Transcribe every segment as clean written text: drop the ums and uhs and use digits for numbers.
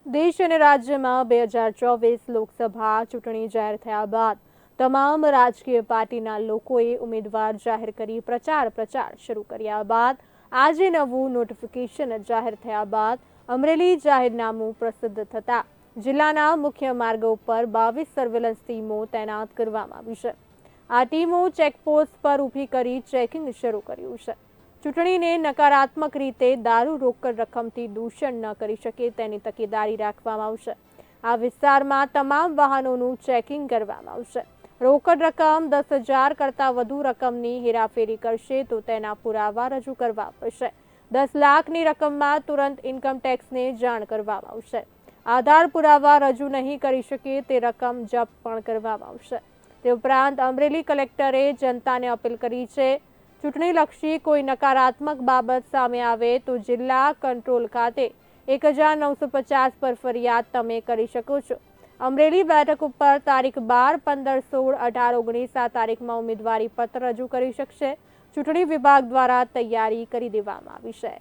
દેશ અને રાજ્યમાં 2024 લોકસભા ચૂંટણી જાહેર થયા બાદ તમામ રાજકીય પાર્ટીના લોકોએ ઉમેદવાર જાહેર કરી પ્રચાર શરૂ કર્યા બાદ આજે નવું નોટિફિકેશન જાહેર થયા બાદ અમરેલી જાહેરનામું પ્રસિદ્ધ થતા જિલ્લાના મુખ્ય માર્ગો પર 22 સર્વેલન્સ ટીમો તૈનાત કરવામાં આવી છે। આ ટીમો ચેકપોસ્ટ પર ઊભી કરી ચેકિંગ શરૂ કર્યું છે। ચૂંટણીને નકારાત્મક રીતે દારૂ રોકડ રકમથી દૂષણ ન કરી શકે તેની તકેદારી રાખવામાં આવશે। આ વિસ્તારમાં તમામ વાહનોનું ચેકિંગ કરવામાં આવશે। રોકડ રકમ 10,000 કરતાં વધુ રકમની હેરાફેરી કરશે તો તેના પુરાવા રજૂ કરવા પડશે। 10 લાખની રકમમાં તુરંત ઇન્કમ ટેક્સને જાણ કરવામાં આવશે। આધાર પુરાવા રજૂ નહીં કરી શકે તે રકમ જપ્ત પણ કરવામાં આવશે। તે ઉપરાંત અમરેલી કલેક્ટરે જનતાને અપીલ કરી છે ચૂંટણીલક્ષી કોઈ નકારાત્મક બાબત સામે આવે તો જિલ્લા કંટ્રોલ ખાતે 1950 પર ફરિયાદ તમે કરી શકો છો। અમરેલી બેઠક ઉપર તારીખ 12, 15, 16, 18, 19 આ તારીખમાં ઉમેદવારી પત્ર રજૂ કરી શકશે। ચૂંટણી વિભાગ દ્વારા તૈયારી કરી દેવામાં આવી છે।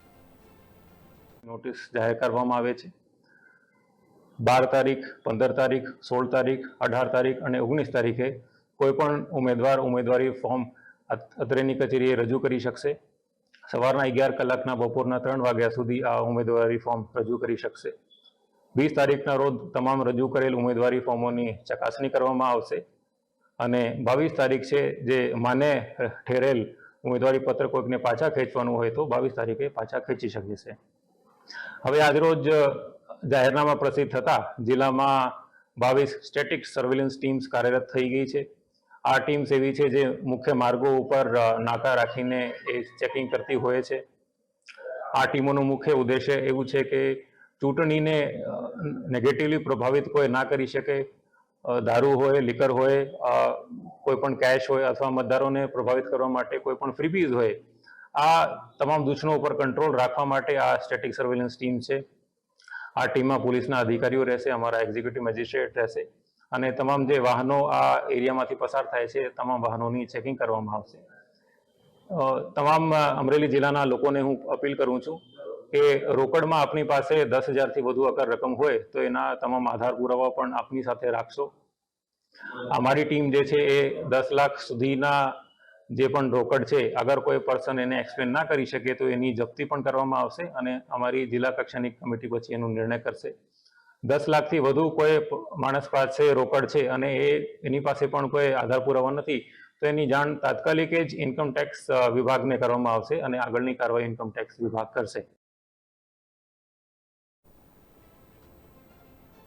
નોટિસ જાહેર કરવામાં આવે છે। 12 તારીખ, 15 તારીખ, 16 તારીખ, 18 તારીખ અને 19 તારીખે કોઈ પણ ઉમેદવાર ઉમેદવારી ફોર્મ અત્રેની કચેરીએ રજૂ કરી શકશે। સવારના 11 કલાકના બપોરના 3 વાગ્યા સુધી આ ઉમેદવારી ફોર્મ રજૂ કરી શકશે। 20 તારીખના રોજ તમામ રજૂ કરેલ ઉમેદવારી ફોર્મોની ચકાસણી કરવામાં આવશે અને 22 તારીખ છે જે માન્ય ઠેરેલ ઉમેદવારી પત્ર કોઈકને પાછા ખેંચવાનું હોય તો 22 તારીખે પાછા ખેંચી શકે છે। હવે આજરોજ જાહેરનામા પ્રસિદ્ધ થતા જિલ્લામાં 22 સ્ટેટિક સર્વેલન્સ ટીમ્સ કાર્યરત થઈ ગઈ છે। આ ટીમ્સ એવી છે જે મુખ્ય માર્ગો ઉપર નાકા રાખીને એ ચેકિંગ કરતી હોય છે। આ ટીમોનો મુખ્ય ઉદ્દેશ્ય એવું છે કે ચૂંટણીને નેગેટિવલી પ્રભાવિત કોઈ ના કરી શકે। દારૂ હોય, લિકર હોય, કોઈ પણ કેશ હોય અથવા મતદારોને પ્રભાવિત કરવા માટે કોઈ પણ ફ્રીબીઝ હોય, આ તમામ દૂષણો ઉપર કંટ્રોલ રાખવા માટે આ સ્ટેટિક સર્વેલન્સ ટીમ છે। આ ટીમમાં પોલીસના અધિકારીઓ રહેશે, અમારા એક્ઝિક્યુટિવ મેજિસ્ટ્રેટ રહેશે અને તમામ જે વાહનો આ એરિયામાંથી પસાર થાય છે તમામ વાહનોની ચેકિંગ કરવામાં આવશે। તમામ અમરેલી જિલ્લાના લોકોને હું અપીલ કરું છું કે રોકડમાં આપની પાસે 10,000થી વધુ અગર રકમ હોય તો એના તમામ આધાર પુરાવા પણ આપની સાથે રાખશો। અમારી ટીમ જે છે એ 10 લાખ સુધીના જે પણ રોકડ છે અગર કોઈ પર્સન એને એક્સપ્લેન ના કરી શકે તો એની જપ્તી પણ કરવામાં આવશે અને અમારી જિલ્લા કક્ષાની કમિટી પછી એનો નિર્ણય કરશે। 10 લાખથી વધુ કોઈ માણસ પાસે રોકડ છે અને એની પાસે પણ કોઈ આધાર પુરાવા નથી તો એની જાણ તાત્કાલિક જ ઇન્કમ ટેક્સ વિભાગને કરવામાં આવશે અને આગળની કાર્યવાહી ઇન્કમ ટેક્સ વિભાગ કરશે।